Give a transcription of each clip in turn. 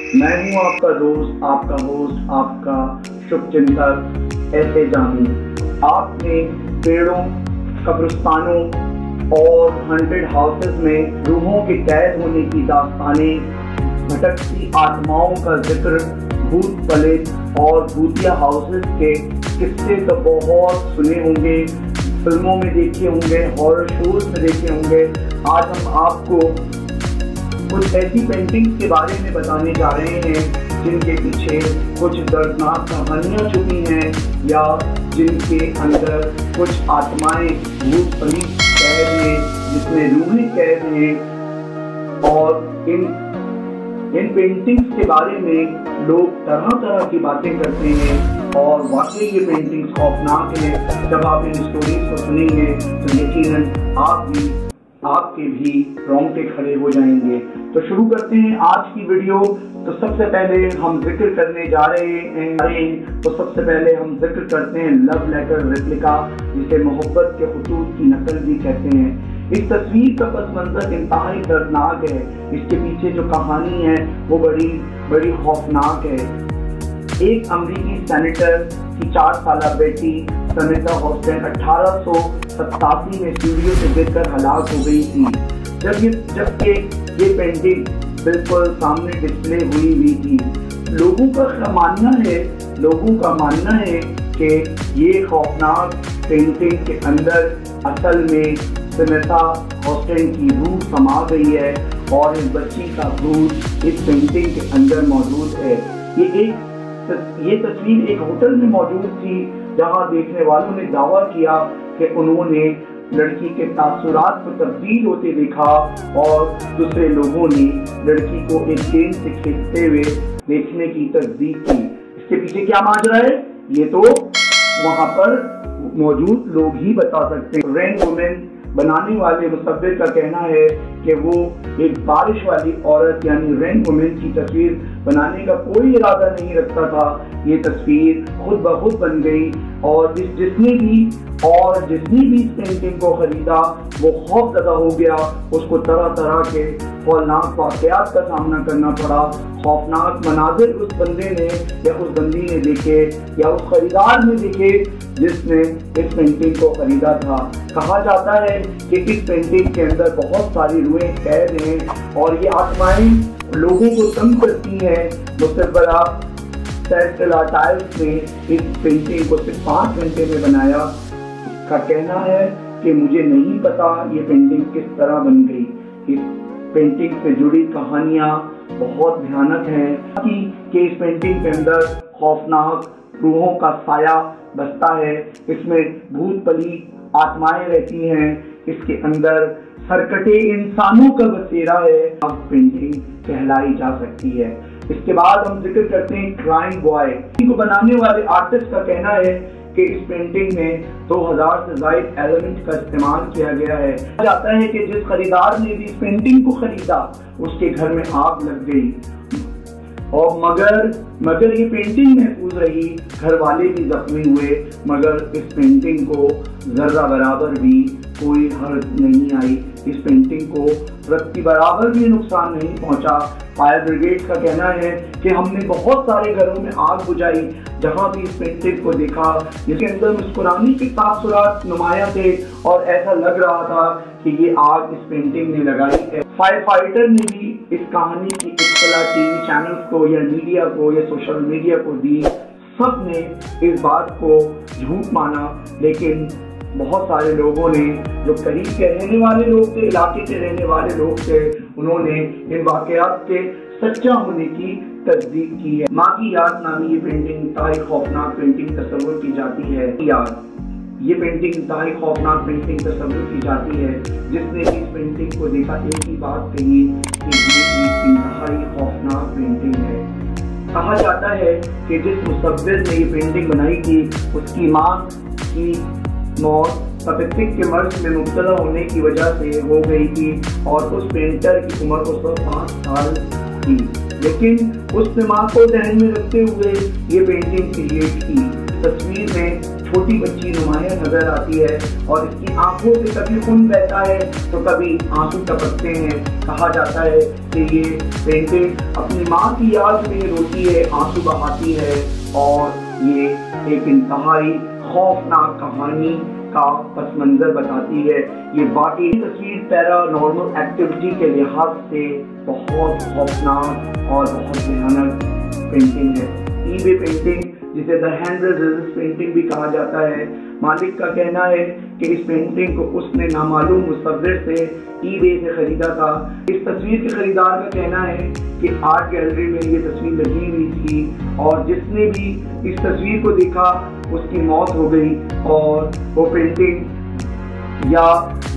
मैं हूँ आपका दोस्त, आपका होस्ट, आपका शुभचिंतक ऐसे जानी। आपने पेड़ों, कब्रिस्तानों और हॉन्टेड हाउसेस में रूहों के कैद होने की दास्तानें, भटकती आत्माओं का जिक्र, भूत प्रेत और भूतिया हाउसेस के किस्से तो बहुत सुने होंगे, फिल्मों में देखे होंगे, हॉरर शोज में देखे होंगे। आज हम आपको कुछ ऐसी पेंटिंग्स के बारे में बताने जा रहे हैं जिनके पीछे कुछ दर्दनाक कहानियां छुपी हैं या जिनके अंदर कुछ आत्माएं, भूत प्रेत कैद हैं, जिसमें रूहें कैद हैं। और इन पेंटिंग्स के बारे में लोग तरह तरह की बातें करते हैं और वाकई ये पेंटिंग्स खौफनाक है। जब आप इन स्टोरीज को सुनेंगे तो यकीनन आपके भी रोंगटे खड़े हो जाएंगे। तो शुरू करते हैं आज की वीडियो। तो सबसे पहले हम जिक्र करने जा रहे हैं तो सबसे पहले हम जिक्र करते हैं लव लेटर रेप्लिका, जिसे मोहब्बत के खतूत की नकल भी कहते हैं। इस तस्वीर का पस मंजर इंतहाई दर्दनाक है। इसके पीछे जो कहानी है वो बड़ी खौफनाक है। एक अमेरिकी सेनेटर की 4 साला बेटी समिता हॉस्टन 1887 में स्टूडियो से गिरकर हलाक हो गई थी, जबकि ये पेंटिंग बिल्कुल सामने डिस्प्ले हुई थी। लोगों का मानना है कि ये खौफनाक पेंटिंग के अंदर असल में समिता हॉस्टन की रूह समा गई है और इस बच्ची का भूत इस पेंटिंग के अंदर मौजूद है। ये तस्वीर एक होटल में मौजूद थी, जहां देखने वालों ने दावा किया कि उन्होंने लड़की के तासुरात को तब्दील होते देखा और दूसरे लोगों ने लड़की को एक गेंद से खेलते हुए देखने की तस्दीक की। इसके पीछे क्या माजरा है ये तो वहां पर मौजूद लोग ही बता सकते हैं। रेन वुमेन बनाने वाले मुसव्विर का कहना है कि वो एक बारिश वाली औरत यानी रेन वुमेन की तस्वीर बनाने का कोई इरादा नहीं रखता था। ये तस्वीर खुद ब खुद बन गई और जिसने भी इस पेंटिंग को खरीदा वो खौफज़दा हो गया। उसको तरह तरह के खौफनाक वाक़यात का सामना करना पड़ा। खौफनाक मनाजिर उस बंदे ने या उस बंदी ने देखे या उस खरीदार ने देखे जिसने इस पेंटिंग को खरीदा था। कहा जाता है कि इस पेंटिंग के अंदर बहुत सारी रूहें कैद हैं और ये आत्माएं लोगों को तंग करती हैं। मुसव्विरा सेल्ला टाइल्स ने इस पेंटिंग को सिर्फ 5 घंटे में बनाया। का कहना है कि मुझे नहीं पता ये पेंटिंग किस तरह बन गई। इस पेंटिंग से जुड़ी कहानियां बहुत भयानक हैं कि इस पेंटिंग के अंदर खौफनाक रूहों का साया बसता है। इसमें भूत प्रेत आत्माएं रहती हैं। इसके अंदर सरकटे इंसानों का बसेरा है। अब पेंटिंग कहलाई जा सकती है। इसके बाद हम जिक्र करते हैं क्राइम बॉय को बनाने वाले आर्टिस्ट का कहना है कि इस पेंटिंग में 2000 से ज्यादा एलिमेंट का इस्तेमाल किया गया है। कहा जाता है कि जिस खरीदार ने भी इस पेंटिंग को खरीदा उसके घर में आग लग गई और मगर ये पेंटिंग महफूज रही। घर वाले भी जख्मी हुए मगर इस पेंटिंग को जर्रा बराबर भी कोई हर्ज नहीं आई। इस पेंटिंग को रत्ती बराबर भी नुकसान नहीं पहुंचा। फायर ब्रिगेड का कहना है कि हमने बहुत सारे घरों में आग बुझाई जहां भी इस पेंटिंग को देखा, जिसके अंदर मुस्कुराने के तासुरात नुमाया थे और ऐसा लग रहा था कि ये आग इस पेंटिंग ने लगाई है। फायर फाइटर ने भी इस कहानी की इत्तला टीवी चैनल्स को या मीडिया को या सोशल मीडिया को दी। सब ने इस बात को झूठ माना, लेकिन बहुत सारे लोगों ने जो करीब के रहने वाले लोग थे, इलाके के रहने वाले लोग थे, उन्होंने इन वाकयात के सच्चा होने की तस्दीक की है। माँ की याद नामी ये पेंटिंग इंतहाई खौफनाक पेंटिंग तस्वुर की जाती है। ये पेंटिंग इंतहाई खौफनाक पेंटिंग तस्वुर की जाती है। जिसने भी इस पेंटिंग को देखा एक ही बात कही कि ये इंतहाई खौफनाक पेंटिंग है। कहा जाता है कि जिस मुसव्विर ने ये पेंटिंग बनाई थी उसकी माँ की मौत तपेटिक के मर्ज में मुब्तला होने की वजह से हो गई थी और उस पेंटर की उम्र उस वक्त 5 साल थी, लेकिन उसने माँ को ध्यान में रखते हुए ये पेंटिंग क्रिएट की। तस्वीर में چھوٹی بچی نمایاں نظر آتی ہے اور اس کی آنکھوں سے کبھی خون بہتا ہے تو کبھی آنسو ٹپکتے ہیں۔ کہا جاتا ہے کہ یہ پینٹنگ اپنی ماں کی یاد میں روتی ہے، آنسو بہاتی ہے اور یہ ایک انتہائی خوفناک کہانی کا پس منظر بتاتی ہے۔ یہ واقعی تصویر پیرا نارمل ایکٹیویٹی کے لحاظ سے بہت خوفناک اور بہت بھیانک پینٹنگ ہے۔ ای بے پینٹنگ، جسے دا ہینڈ ریزسٹ پینٹنگ بھی کہا جاتا ہے، مالک کا کہنا ہے کہ اس پینٹنگ کو اس نے نامعلوم مصور سے ای بے سے خریدا تھا۔ اس تصویر کے خریدار کا کہنا ہے کہ آرٹ گیلری میں یہ تصویر لگی ہوئی تھی اور جس نے بھی اس تصویر کو دیکھا اس کی موت ہو گئی اور وہ پینٹنگ یا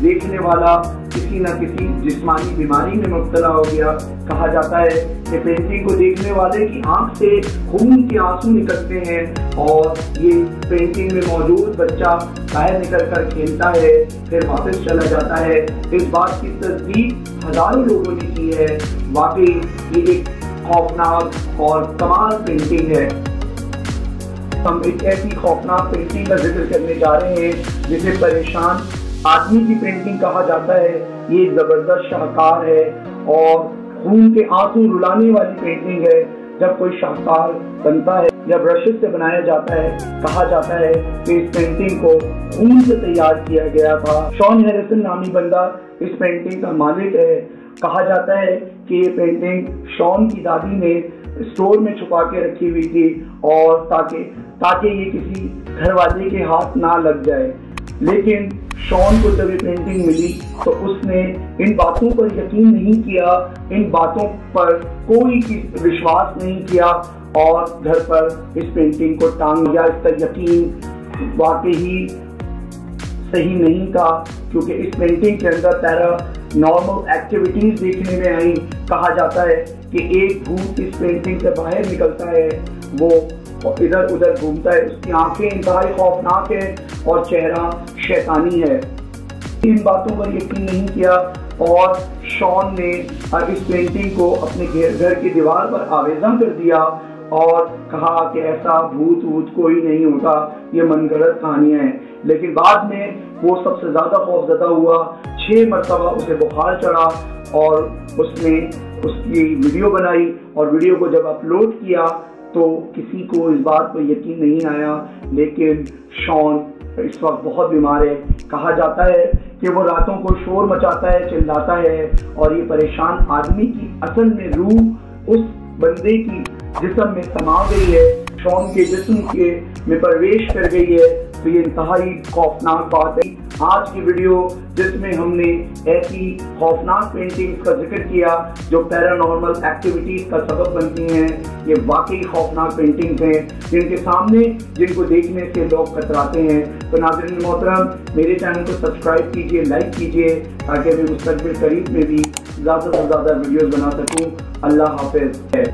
دیکھنے والا کسی نہ کسی جسمانی بیماری میں مبتلا ہو گیا۔ کہا جاتا ہے کہ پینٹنگ کو دیکھنے والے کی آنکھ سے خون کے آنسو نکلتے ہیں اور یہ پینٹنگ میں موجود بچہ باہر نکل کر کھیلتا ہے پھر واپس چلا جاتا ہے۔ اس بات کی تصدیق ہزاروں لوگوں نے کی ہے۔ واقعی یہ ایک خوفناک اور کمال پینٹنگ ہے۔ ہم ایک ایسی خوفناک پینٹنگ کا ذکر کرنے جا رہے ہیں جسے پریشان آدمی کی پینٹنگ کہا جاتا ہے۔ یہ ایک زبردست شاہکار ہے اور خون کے آنسو رلانے والی پینٹنگ ہے۔ جب کوئی شاہکار بنتا ہے یا برشز سے بنایا جاتا ہے، کہا جاتا ہے کہ اس پینٹنگ کو خون سے تیار کیا گیا تھا۔ شان ہیریسن نامی بندہ اس پینٹنگ کا مالک ہے۔ کہا جاتا ہے کہ یہ پینٹنگ شان کی دادی نے اسٹور میں چھپا کے رکھی ہوئی تھی اور تاکہ یہ کسی گھر والے کے ہاتھ نہ لگ جائے، لیکن شان کو جب یہ پینٹنگ ملی تو اس نے ان باتوں پر یقین نہیں کیا، ان باتوں پر کوئی وشواس نہیں کیا اور گھر پر اس پینٹنگ کو ٹانگ دیا۔ اس کا یقین واقعی صحیح نہیں تھا کیونکہ اس پینٹنگ کے اندر پیرا نارمل ایکٹیویٹیز دیکھنے میں آئی۔ کہا جاتا ہے کہ ایک بھوت اس پینٹنگ سے باہر نکلتا ہے، وہ ادھر ادھر گھومتا ہے، اس کی آنکھیں انتہائی خوفناک ہے اور چہرہ شیطانی ہے۔ ان باتوں پر یقین نہیں کیا اور شان نے اس پینٹنگ کو اپنے گھر کی دیوار پر آویزاں کر دیا اور کہا کہ ایسا بھوت کوئی نہیں ہوتا، یہ من گھڑت کہانیاں ہیں۔ لیکن بعد میں وہ سب سے زیادہ خوفزدہ ہوا، 6 مرتبہ اسے بخار چڑھا اور اس نے اس کی ویڈیو بنائی اور ویڈیو کو جب اپلوڈ کیا تو کسی کو اس بات پر یقین نہیں آیا، لیکن شان اس وقت بہت بیمار ہے۔ کہا جاتا ہے کہ وہ راتوں کو شور مچاتا ہے، چلاتا ہے اور یہ پریشان آدمی کی اصل میں روح اس بندے کی جسم میں سما گئی ہے، شان کے جسم میں پرویش کر گئی ہے۔ تو یہ انتہائی خوفناک بات ہے۔ آج کی ویڈیو جس میں ہم نے ایسی خوفناک پینٹنگز کا ذکر کیا جو پیرا نارمل ایکٹیویٹیز کا سبب بنتی ہیں، یہ واقعی خوفناک پینٹنگز ہیں جن کے سامنے جن کو دیکھنے سے لوگ کتراتے ہیں۔ تو ناظرین محترم، میرے چینل کو سبسکرائب کیجئے، لائک کیجئے تاکہ میں مستقبل قریب میں بھی زیادہ سے زیادہ ویڈیوز بنا سکوں۔ اللہ حافظ ہے۔